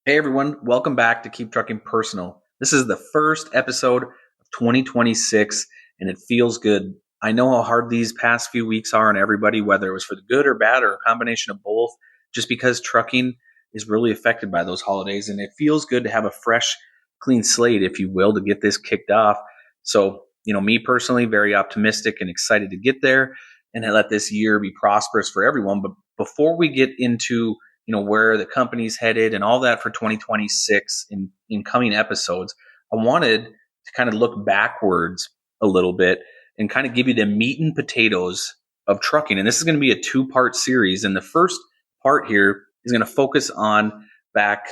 Hey everyone, welcome back to Keep Trucking Personal. This is the first episode of 2026 and it feels good. I know how hard these past few weeks are on everybody, whether it was for the good or bad or a combination of both, just because trucking is really affected by those holidays. And it feels good to have a fresh, clean slate, if you will, to get this kicked off. So, me personally, very optimistic and excited to get there and let this year be prosperous for everyone. But before we get into where the company's headed and all that for 2026 in coming episodes, I wanted to kind of look backwards a little bit and kind of give you the meat and potatoes of trucking. And this is going to be a 2-part series. And the first part here is going to focus on back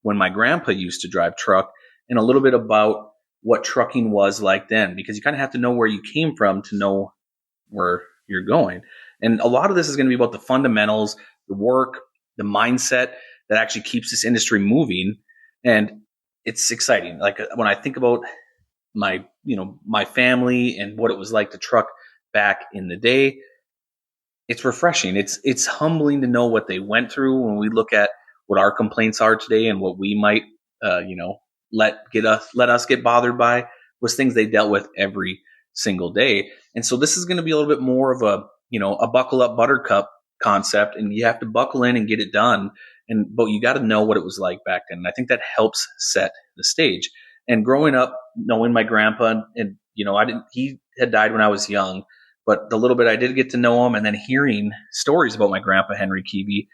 when my grandpa used to drive truck and a little bit about what trucking was like then, because you kind of have to know where you came from to know where you're going. And a lot of this is going to be about the fundamentals, the work, the mindset that actually keeps this industry moving. And it's exciting. Like when I think about my family and what it was like to truck back in the day, it's refreshing. It's humbling to know what they went through when we look at what our complaints are today and what we might, let us get bothered by was things they dealt with every single day. And so this is going to be a little bit more of a buckle up buttercup concept, and you have to buckle in and get it done. But you got to know what it was like back then. And I think that helps set the stage. And growing up, knowing my grandpa, and he had died when I was young, but the little bit I did get to know him, and then hearing stories about my grandpa Henry Kivi,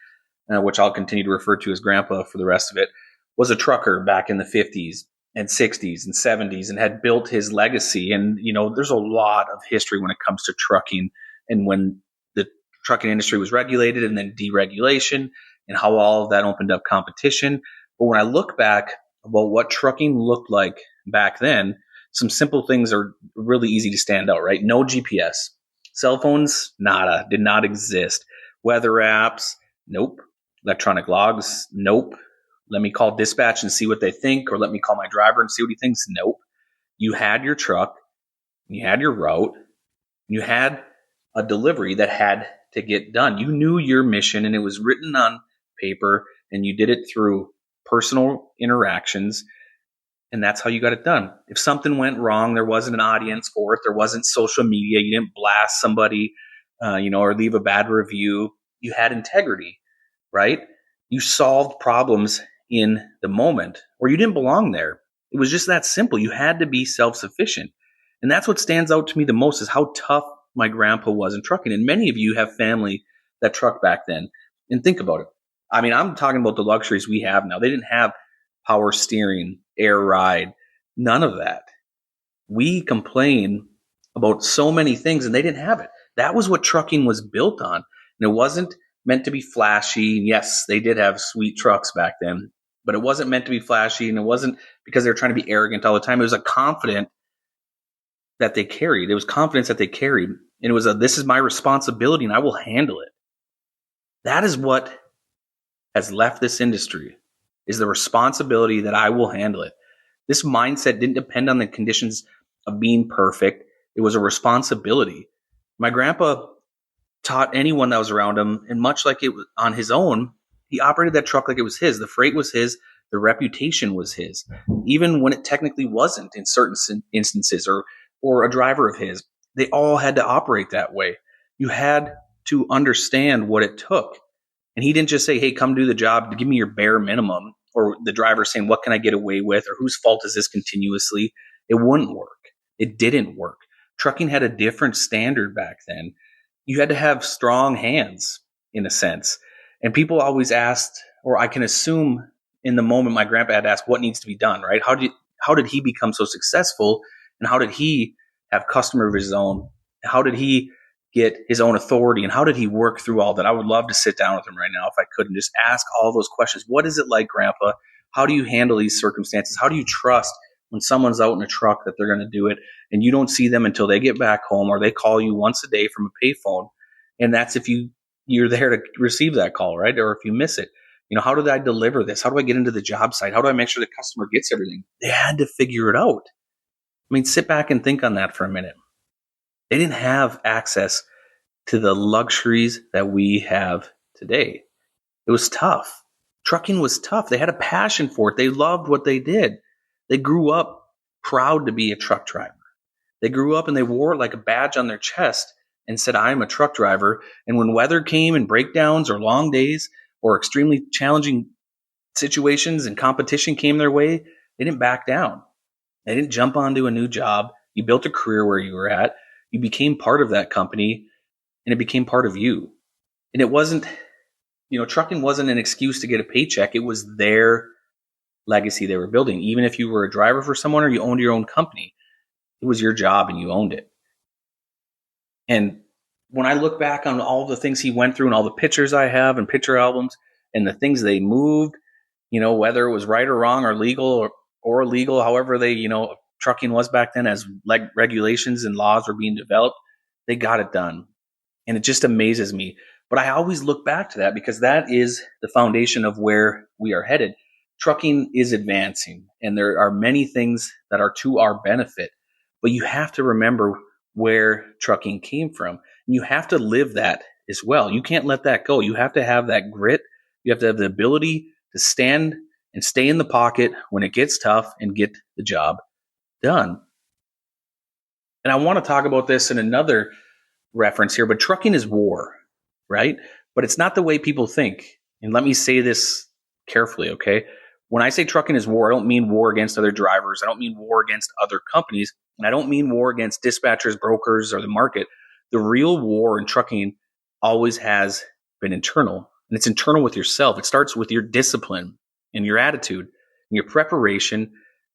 which I'll continue to refer to as grandpa for the rest of it, was a trucker back in the 50s and 60s and 70s and had built his legacy. And there's a lot of history when it comes to trucking, and when the trucking industry was regulated and then deregulation and how all of that opened up competition. But when I look back about what trucking looked like back then, some simple things are really easy to stand out, right? No GPS. Cell phones, nada, did not exist. Weather apps, nope. Electronic logs, nope. Let me call dispatch and see what they think, or let me call my driver and see what he thinks. Nope. You had your truck, you had your route, you had a delivery that had to get done. You knew your mission and it was written on paper, and you did it through personal interactions, and that's how you got it done. If something went wrong, there wasn't an audience for it. There wasn't social media. You didn't blast somebody, or leave a bad review. You had integrity, right? You solved problems in the moment, or you didn't belong there. It was just that simple. You had to be self-sufficient. And that's what stands out to me the most, is how tough my grandpa was in trucking. And many of you have family that trucked back then. And think about it. I mean, I'm talking about the luxuries we have now. They didn't have power steering, air ride, none of that. We complain about so many things and they didn't have it. That was what trucking was built on. And it wasn't meant to be flashy. And yes, they did have sweet trucks back then, but it wasn't meant to be flashy. And it wasn't because they were trying to be arrogant all the time. It was a confidence that they carried. It was confidence that they carried. And it was this is my responsibility and I will handle it. That is what has left this industry, is the responsibility that I will handle it. This mindset didn't depend on the conditions of being perfect. It was a responsibility. My grandpa taught anyone that was around him, and much like it was on his own, he operated that truck like it was his. The freight was his. The reputation was his, even when it technically wasn't in certain instances, or a driver of his. They all had to operate that way. You had to understand what it took. And he didn't just say, hey, come do the job, give me your bare minimum, or the driver saying, what can I get away with, or whose fault is this continuously? It wouldn't work. It didn't work. Trucking had a different standard back then. You had to have strong hands, in a sense. And people always asked, or I can assume in the moment my grandpa had asked, what needs to be done, right? How did he become so successful? And how did he have customer of his own? How did he get his own authority? And how did he work through all that? I would love to sit down with him right now if I could and just ask all those questions. What is it like, Grandpa? How do you handle these circumstances? How do you trust when someone's out in a truck that they're going to do it and you don't see them until they get back home, or they call you once a day from a payphone? And that's if you're there to receive that call, right? Or if you miss it. How did I deliver this? How do I get into the job site? How do I make sure the customer gets everything? They had to figure it out. I mean, sit back and think on that for a minute. They didn't have access to the luxuries that we have today. It was tough. Trucking was tough. They had a passion for it. They loved what they did. They grew up proud to be a truck driver. They grew up and they wore it like a badge on their chest and said, I'm a truck driver. And when weather came and breakdowns or long days or extremely challenging situations and competition came their way, they didn't back down. They didn't jump onto a new job. You built a career where you were at. You became part of that company and it became part of you. And it wasn't, trucking wasn't an excuse to get a paycheck. It was their legacy they were building. Even if you were a driver for someone or you owned your own company, it was your job and you owned it. And when I look back on all the things he went through and all the pictures I have and picture albums and the things they moved, whether it was right or wrong or legal or illegal, however they, trucking was back then as regulations and laws were being developed, they got it done. And it just amazes me. But I always look back to that because that is the foundation of where we are headed. Trucking is advancing, and there are many things that are to our benefit. But you have to remember where trucking came from. You have to live that as well. You can't let that go. You have to have that grit. You have to have the ability to stand and stay in the pocket when it gets tough and get the job done. And I want to talk about this in another reference here, but trucking is war, right? But it's not the way people think. And let me say this carefully, okay? When I say trucking is war, I don't mean war against other drivers. I don't mean war against other companies. And I don't mean war against dispatchers, brokers, or the market. The real war in trucking always has been internal. And it's internal with yourself. It starts with your discipline and your attitude and your preparation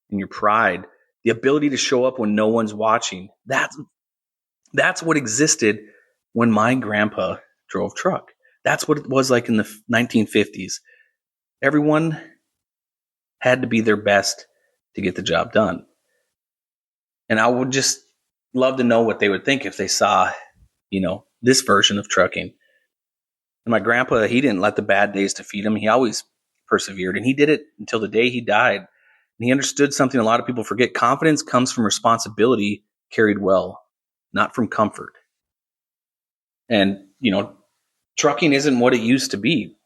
and your pride, the ability to show up when no one's watching. That's what existed when my grandpa drove truck. That's what it was like in the 1950s. Everyone had to be their best to get the job done. And I would just love to know what they would think if they saw, this version of trucking. And my grandpa, he didn't let the bad days defeat him. He always persevered, and he did it until the day he died. And he understood something a lot of people forget. Confidence comes from responsibility carried well, not from comfort. And, trucking isn't what it used to be.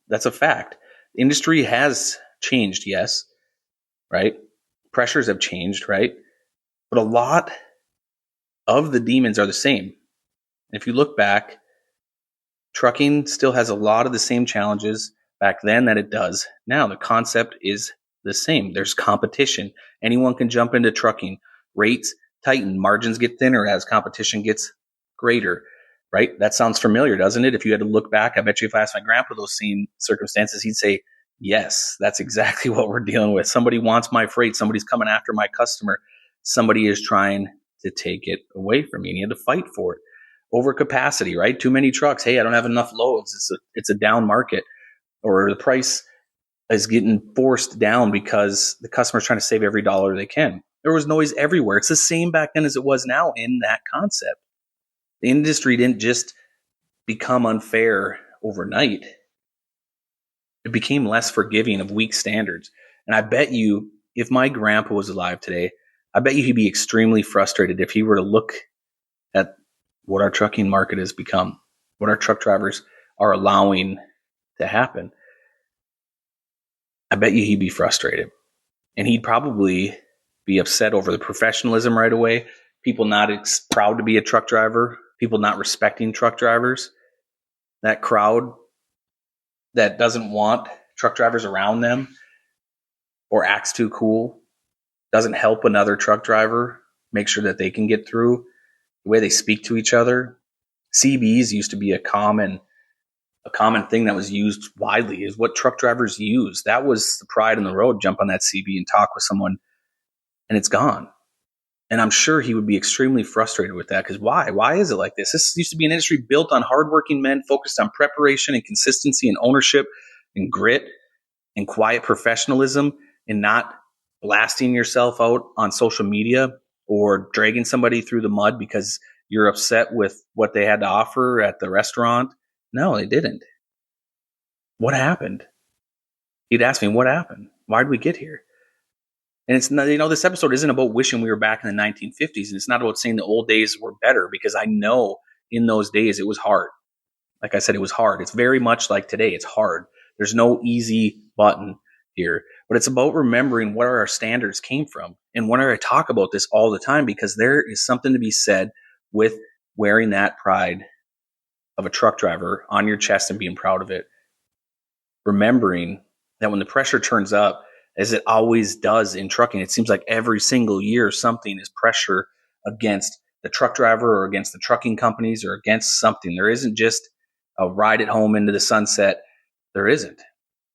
That's a fact. The industry has changed, yes, right? Pressures have changed, right? But a lot of the demons are the same. If you look back, trucking still has a lot of the same challenges back then that it does now. The concept is the same. There's competition. Anyone can jump into trucking. Rates tighten. Margins get thinner as competition gets greater, right? That sounds familiar, doesn't it? If you had to look back, I bet you if I asked my grandpa those same circumstances, he'd say, yes, that's exactly what we're dealing with. Somebody wants my freight. Somebody's coming after my customer. Somebody is trying to take it away from me. And you had to fight for it. Overcapacity, right? Too many trucks. Hey, I don't have enough loads. It's a down market. Or the price is getting forced down because the customer's trying to save every dollar they can. There was noise everywhere. It's the same back then as it was now in that concept. The industry didn't just become unfair overnight. It became less forgiving of weak standards. And I bet you, if my grandpa was alive today, I bet you he'd be extremely frustrated if he were to look at what our trucking market has become, what our truck drivers are allowing to happen. I bet you he'd be frustrated. And he'd probably be upset over the professionalism right away, people not proud to be a truck driver, people not respecting truck drivers, that crowd that doesn't want truck drivers around them or acts too cool, doesn't help another truck driver make sure that they can get through, the way they speak to each other. CBs used to be a common thing that was used widely, is what truck drivers use. That was the pride in the road. Jump on that CB and talk with someone, and it's gone. And I'm sure he would be extremely frustrated with that because why? Why is it like this? This used to be an industry built on hardworking men focused on preparation and consistency and ownership and grit and quiet professionalism and not blasting yourself out on social media or dragging somebody through the mud because you're upset with what they had to offer at the restaurant. No, they didn't. What happened? He'd ask me, what happened? Why did we get here? And it's not, this episode isn't about wishing we were back in the 1950s. And it's not about saying the old days were better because I know in those days it was hard. Like I said, it was hard. It's very much like today. It's hard. There's no easy button here, but it's about remembering where our standards came from. And whenever I talk about this all the time, because there is something to be said with wearing that pride of a truck driver on your chest and being proud of it. Remembering that when the pressure turns up, as it always does in trucking, it seems like every single year something is pressure against the truck driver or against the trucking companies or against something. There isn't just a ride it home into the sunset. There isn't.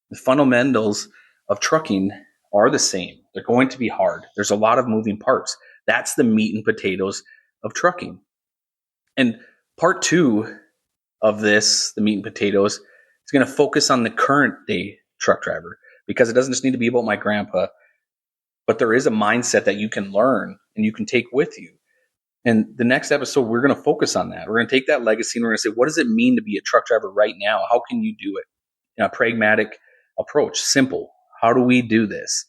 The fundamentals of trucking are the same. They're going to be hard. There's a lot of moving parts. That's the meat and potatoes of trucking. And part 2 of this, the meat and potatoes, is going to focus on the current day truck driver, because it doesn't just need to be about my grandpa, but there is a mindset that you can learn and you can take with you. And the next episode, we're going to focus on that. We're going to take that legacy and we're going to say, what does it mean to be a truck driver right now? How can you do it? In a pragmatic approach, simple. How do we do this?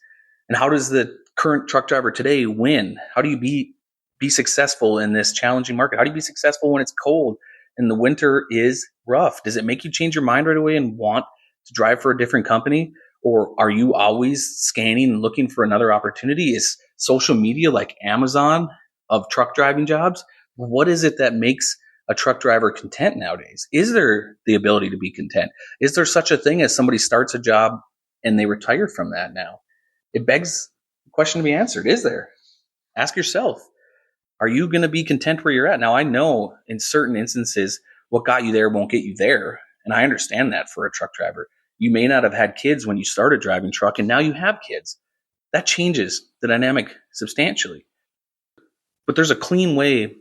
And how does the current truck driver today win? How do you be successful in this challenging market? How do you be successful when it's cold and the winter is rough? Does it make you change your mind right away and want to drive for a different company? Or are you always scanning and looking for another opportunity? Is social media like Amazon of truck driving jobs? What is it that makes a truck driver content nowadays? Is there the ability to be content? Is there such a thing as somebody starts a job and they retire from that now? It begs the question to be answered. Is there? Ask yourself, are you going to be content where you're at? Now, I know in certain instances, what got you there won't get you there. And I understand that for a truck driver. You may not have had kids when you started driving truck, and now you have kids. That changes the dynamic substantially. But there's a clean way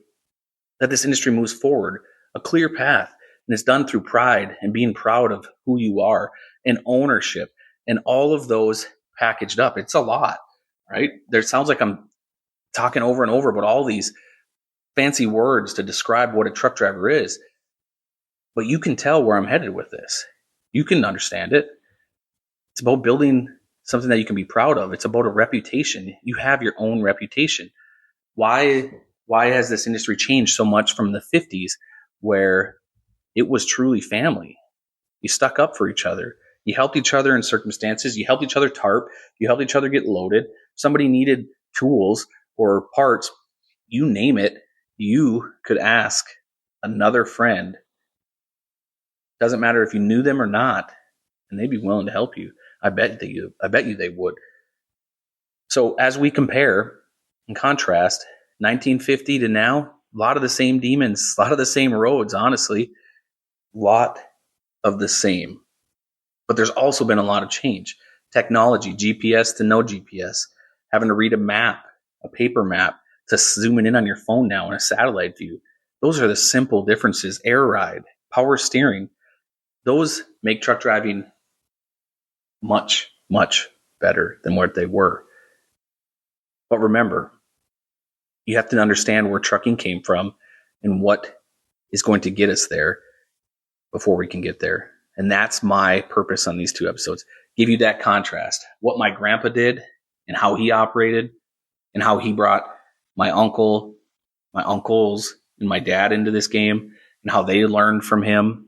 that this industry moves forward, a clear path, and it's done through pride and being proud of who you are and ownership and all of those packaged up. It's a lot, right? There sounds like I'm talking over and over about all these fancy words to describe what a truck driver is, but you can tell where I'm headed with this. You can understand it. It's about building something that you can be proud of. It's about a reputation. You have your own reputation. Why has this industry changed so much from the 50s, where it was truly family? You stuck up for each other. You helped each other in circumstances. You helped each other tarp. You helped each other get loaded. Somebody needed tools or parts, you name it, you could ask another friend. Doesn't matter if you knew them or not, and they'd be willing to help you. I bet you they would. So as we compare and contrast 1950 to now, a lot of the same demons, a lot of the same roads, honestly, a lot of the same. But there's also been a lot of change. Technology, GPS to no GPS, having to read a map, a paper map, to zooming in on your phone now in a satellite view. Those are the simple differences. Air ride, power steering, those make truck driving much, much better than what they were. But remember, you have to understand where trucking came from and what is going to get us there before we can get there. And that's my purpose on these 2 episodes. Give you that contrast. What my grandpa did and how he operated and how he brought my uncle, my uncles, and my dad into this game, and how they learned from him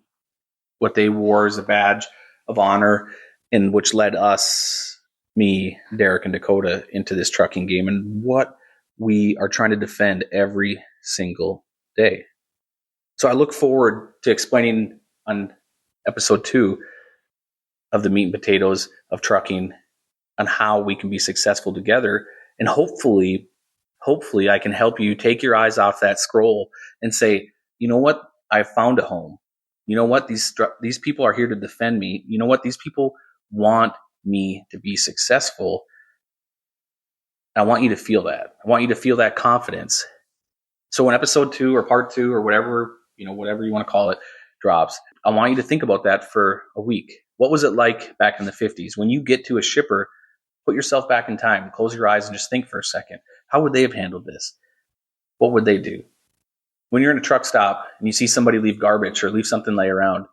what they wore as a badge of honor, and which led us, me, Derek, and Dakota into this trucking game and what we are trying to defend every single day. So I look forward to explaining on episode 2 of the meat and potatoes of trucking on how we can be successful together. And hopefully I can help you take your eyes off that scroll and say, you know what? I found a home. You know what? These people are here to defend me. You know what? These people want me to be successful. I want you to feel that. I want you to feel that confidence. So when episode 2 or part 2 or whatever you want to call it drops, I want you to think about that for a week. What was it like back in the 50s? When you get to a shipper, put yourself back in time, close your eyes and just think for a second. How would they have handled this? What would they do? When you're in a truck stop and you see somebody leave garbage or leave something lay around,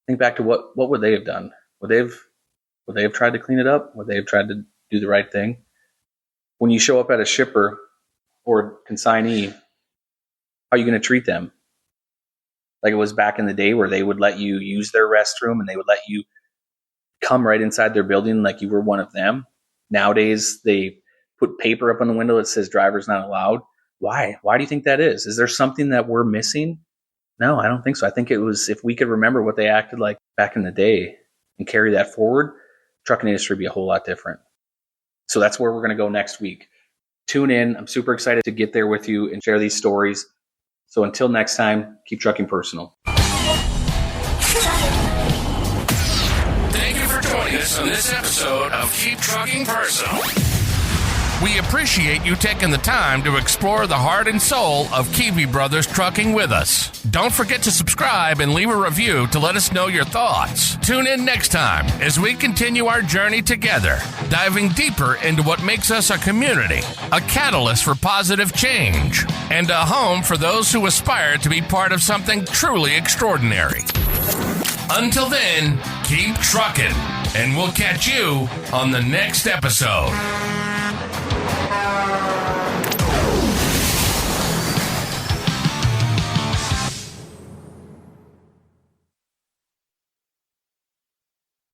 think back to what would they have done? Would they have tried to clean it up? Would they have tried to do the right thing? When you show up at a shipper or consignee, how are you going to treat them? Like it was back in the day where they would let you use their restroom and they would let you come right inside their building like you were one of them. Nowadays, they put paper up on the window that says drivers not allowed. Why? Why do you think that is? Is there something that we're missing? No, I don't think so. I think it was, if we could remember what they acted like back in the day and carry that forward, trucking industry would be a whole lot different. So that's where we're going to go next week. Tune in. I'm super excited to get there with you and share these stories. So until next time, keep trucking personal. Thank you for joining us on this episode of Keep Trucking Personal. We appreciate you taking the time to explore the heart and soul of Kivi Brothers Trucking with us. Don't forget to subscribe and leave a review to let us know your thoughts. Tune in next time as we continue our journey together, diving deeper into what makes us a community, a catalyst for positive change, and a home for those who aspire to be part of something truly extraordinary. Until then, keep trucking, and we'll catch you on the next episode.